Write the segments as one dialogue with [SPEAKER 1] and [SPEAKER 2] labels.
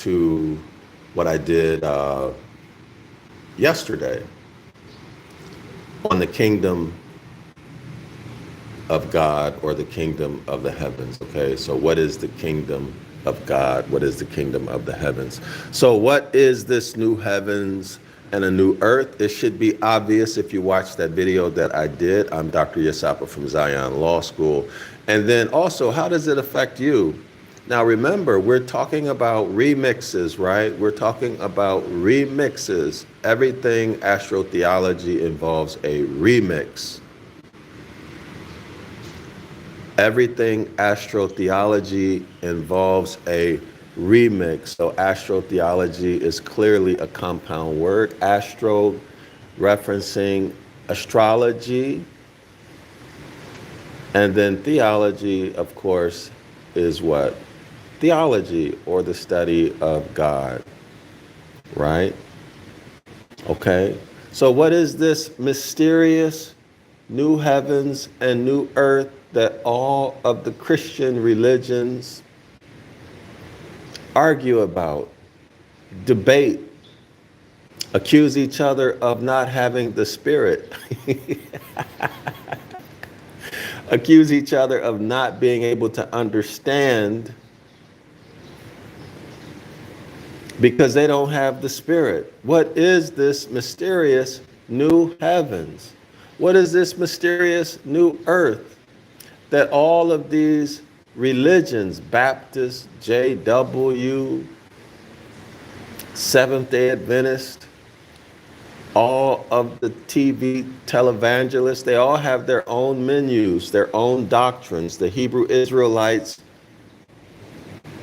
[SPEAKER 1] to what I did yesterday on the kingdom of God, or the kingdom of the heavens. Okay, so what is the kingdom of God? What is the kingdom of the heavens? So what is this new heavens and a new earth? It should be obvious if you watch that video that I did. I'm Dr. Yasapa from Zion Law School. And then also, how does it affect you? Now remember, we're talking about remixes, right? We're talking about remixes. Everything astrotheology involves a remix. Everything astrotheology involves a remix. So astrotheology is clearly a compound word. Astro referencing astrology. And then theology, of course, is what? Theology, or the study of God, right? Okay. So what is this mysterious new heavens and new earth that all of the Christian religions argue about, debate, accuse each other of not having the Spirit, accuse each other of not being able to understand because they don't have the Spirit? What is this mysterious new heavens? What is this mysterious new earth that all of these religions, Baptist, JW, Seventh-day Adventist, all of the TV televangelists, they all have their own menus, their own doctrines, the Hebrew Israelites,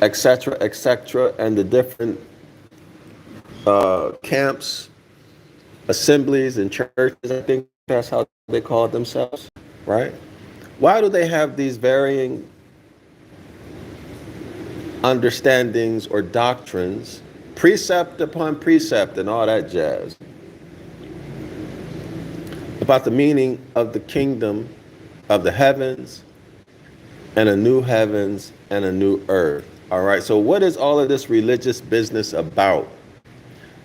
[SPEAKER 1] etc., and the different camps, assemblies, and churches. I think that's how they call themselves, right? Why do they have these varying understandings or doctrines, precept upon precept and all that jazz, about the meaning of the kingdom of the heavens and a new heavens and a new earth? All right, so what is all of this religious business about?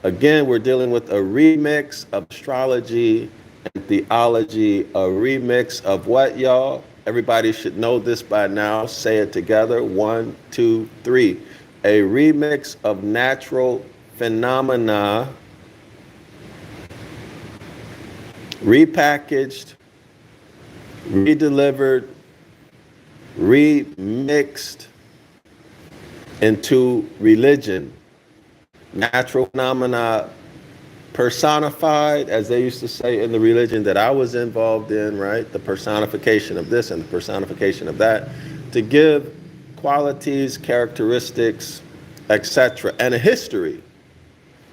[SPEAKER 1] Again, we're dealing with a remix of astrology and theology, a remix of what, y'all? Everybody should know this by now. Say it together. 1, 2, 3. A remix of natural phenomena, repackaged, redelivered, remixed into religion. Natural phenomena personified, as they used to say in the religion that I was involved in, right? The personification of this and the personification of that, to give qualities, characteristics, etc., and a history.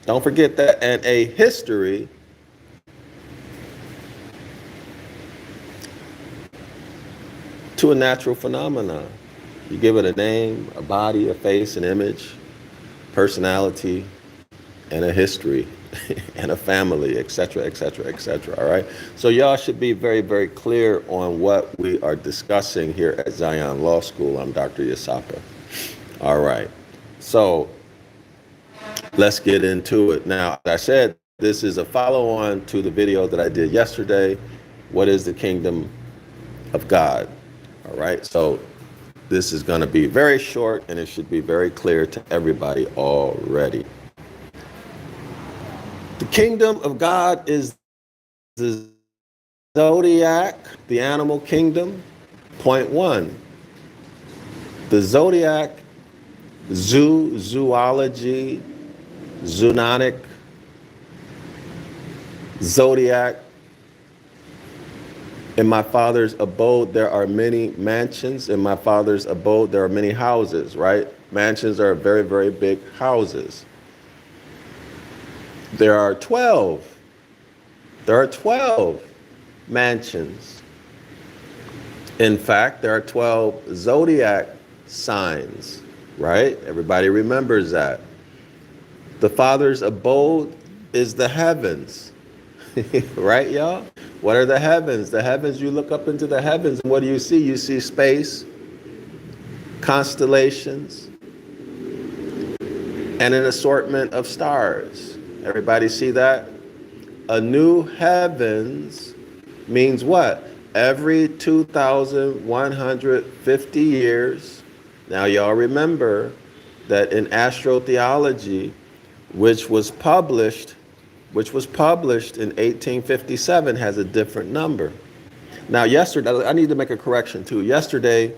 [SPEAKER 1] Don't forget that, and a history to a natural phenomenon. You give it a name, a body, a face, an image, personality, and a history, and a family, etc., all right? So y'all should be very, very clear on what we are discussing here at Zion Law School. I'm Dr. Yasapa. All right, so let's get into it. Now, as I said, this is a follow-on to the video that I did yesterday. What is the kingdom of God? All right, so this is going to be very short, and it should be very clear to everybody already. The kingdom of God is the zodiac, the animal kingdom. Point 1. The zodiac, zoology, zoonotic, zodiac. In my Father's abode, there are many mansions. In my Father's abode, there are many houses, right? Mansions are very, very big houses. There are 12. There are 12 mansions. In fact, there are 12 zodiac signs, right? Everybody remembers that. The Father's abode is the heavens, right, y'all? What are the heavens? The heavens, you look up into the heavens, and what do you see? You see space, constellations, and an assortment of stars. Everybody see that? A new heavens means what? Every 2,150 years. Now y'all remember that in astrotheology, which was published in 1857, has a different number. Now yesterday, I need to make a correction too. Yesterday,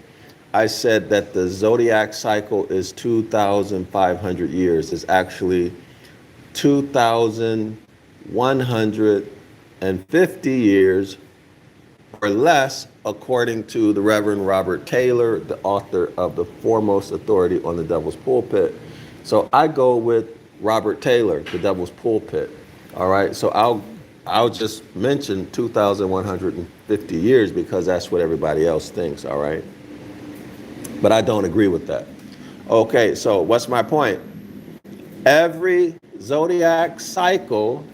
[SPEAKER 1] I said that the zodiac cycle is 2,500 years. It's actually 2,150 years or less, according to the Reverend Robert Taylor, the author of The Foremost Authority on the Devil's Pulpit. So I go with Robert Taylor, The Devil's Pulpit. All right, so I'll just mention 2,150 years because that's what everybody else thinks, all right? But I don't agree with that. Okay, so what's my point? Every zodiac cycle,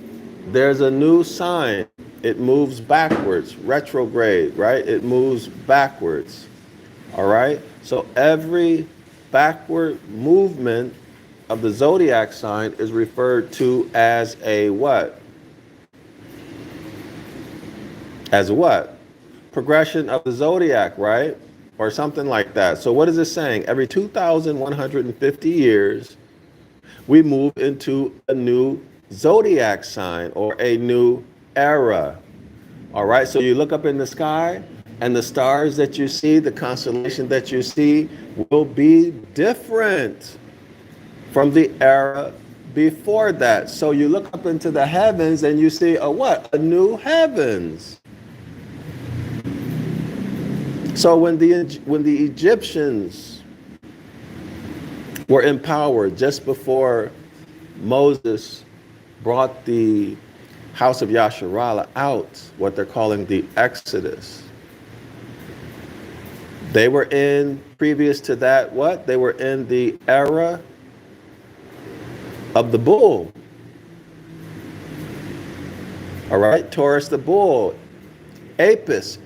[SPEAKER 1] there's a new sign. It moves backwards, retrograde, right? It moves backwards, all right? So every backward movement of the zodiac sign is referred to as a what? As a what? Progression of the zodiac, right? Or something like that. So what is it saying? Every 2,150 years, we move into a new zodiac sign or a new era. All right, so you look up in the sky and the stars that you see, the constellation that you see will be different from the era before that. So you look up into the heavens and you see a what? A new heavens. So when the Egyptians were empowered just before Moses brought the house of Yasharala out, what they're calling the Exodus, they were in, previous to that, what? They were in the era of the bull. All right, Taurus the bull. Apis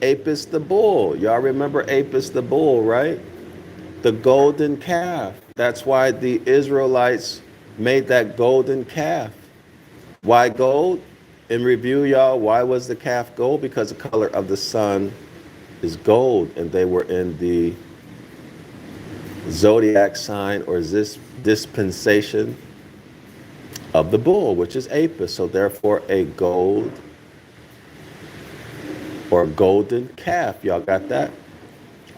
[SPEAKER 1] the bull. Y'all remember Apis the bull, right? The golden calf. That's why the Israelites made that golden calf. Why gold? In review, y'all, why was the calf gold? Because the color of the sun is gold, and they were in the zodiac sign or this dispensation of the bull, which is Apis. So therefore a gold or golden calf. Y'all got that?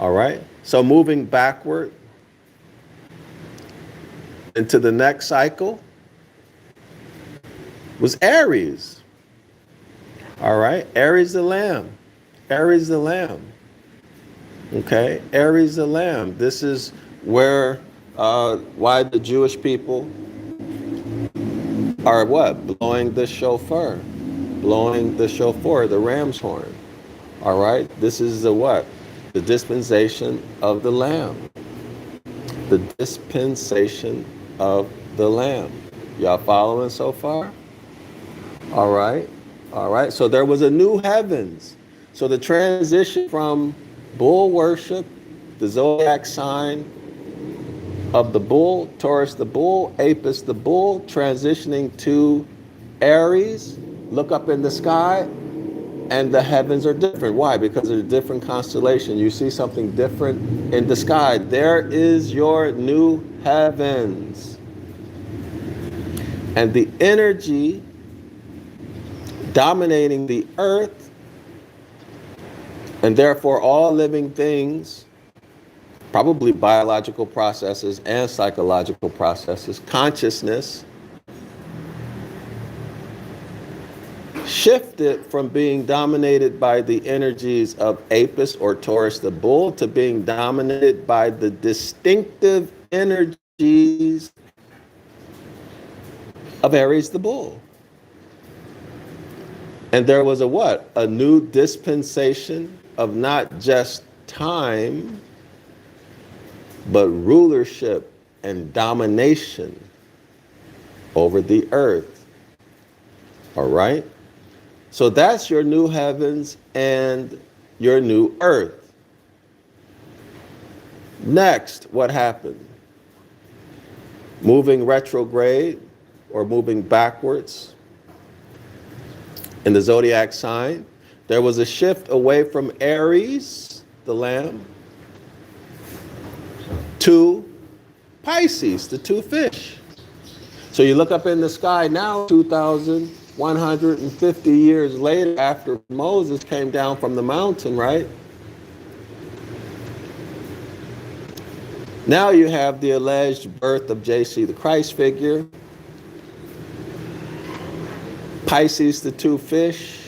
[SPEAKER 1] All right. So moving backward into the next cycle was Aries. All right. Aries the lamb. Aries the lamb. Okay. Aries the lamb. This is where, why the Jewish people are what? Blowing the shofar. Blowing the shofar, the ram's horn. All right, this is the what? The dispensation of the Lamb. The dispensation of the Lamb. Y'all following so far? All right, all right. So there was a new heavens. So the transition from bull worship, the zodiac sign of the bull, Taurus the bull, Apis the bull, transitioning to Aries. Look up in the sky. And the heavens are different. Why? Because of a different constellation. You see something different in the sky. There is your new heavens. And the energy dominating the earth, and therefore all living things, probably biological processes and psychological processes, consciousness, shifted from being dominated by the energies of Apis or Taurus the bull to being dominated by the distinctive energies of Aries the bull. And there was a what? A new dispensation of not just time, but rulership and domination over the earth. All right? So that's your new heavens and your new earth. Next, what happened? moving retrograde or moving backwards in the zodiac sign. There was a shift away from Aries, the lamb, to Pisces, the two fish. So you look up in the sky now, 2,150 years later, after Moses came down from the mountain, right? Now you have the alleged birth of JC, the Christ figure, Pisces, the two fish,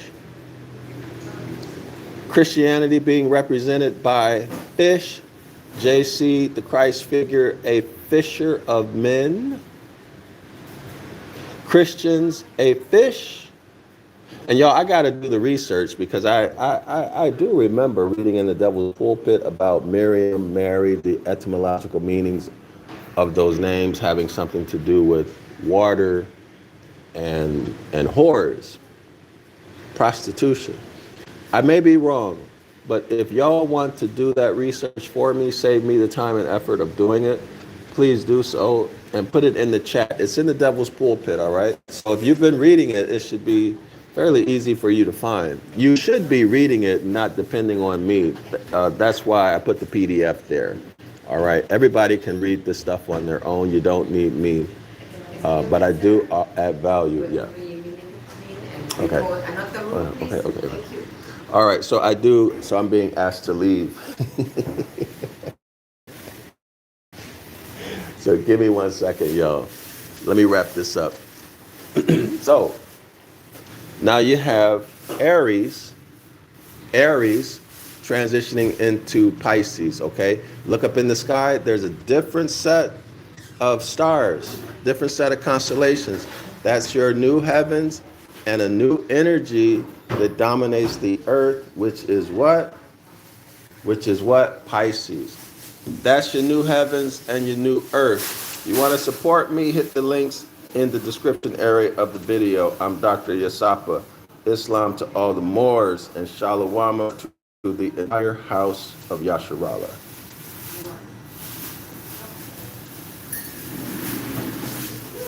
[SPEAKER 1] Christianity being represented by fish, JC, the Christ figure, a fisher of men, Christians, a fish. And y'all, I got to do the research because I do remember reading in the Devil's Pulpit about Miriam, Mary, the etymological meanings of those names having something to do with water and whores, prostitution. I may be wrong, but if y'all want to do that research for me, save me the time and effort of doing it, please do so and put it in the chat. It's in the Devil's Pulpit, all right? So if you've been reading it, it should be fairly easy for you to find. You should be reading it, not depending on me. That's why I put the PDF there. All right, everybody can read this stuff on their own. You don't need me, but I do add value. Yeah. Okay. Okay. All right. So I do. So I'm being asked to leave. So give me 1 second, y'all. Let me wrap this up. So now you have Aries transitioning into Pisces, okay? Look up in the sky, there's a different set of stars, different set of constellations. That's your new heavens and a new energy that dominates the earth, which is what? Pisces. That's your new heavens and your new earth. You want to support me, hit the links in the description area of the video. I'm Dr. Yasapa. Islam to all the Moors and Shalom to the entire house of Yasharallah.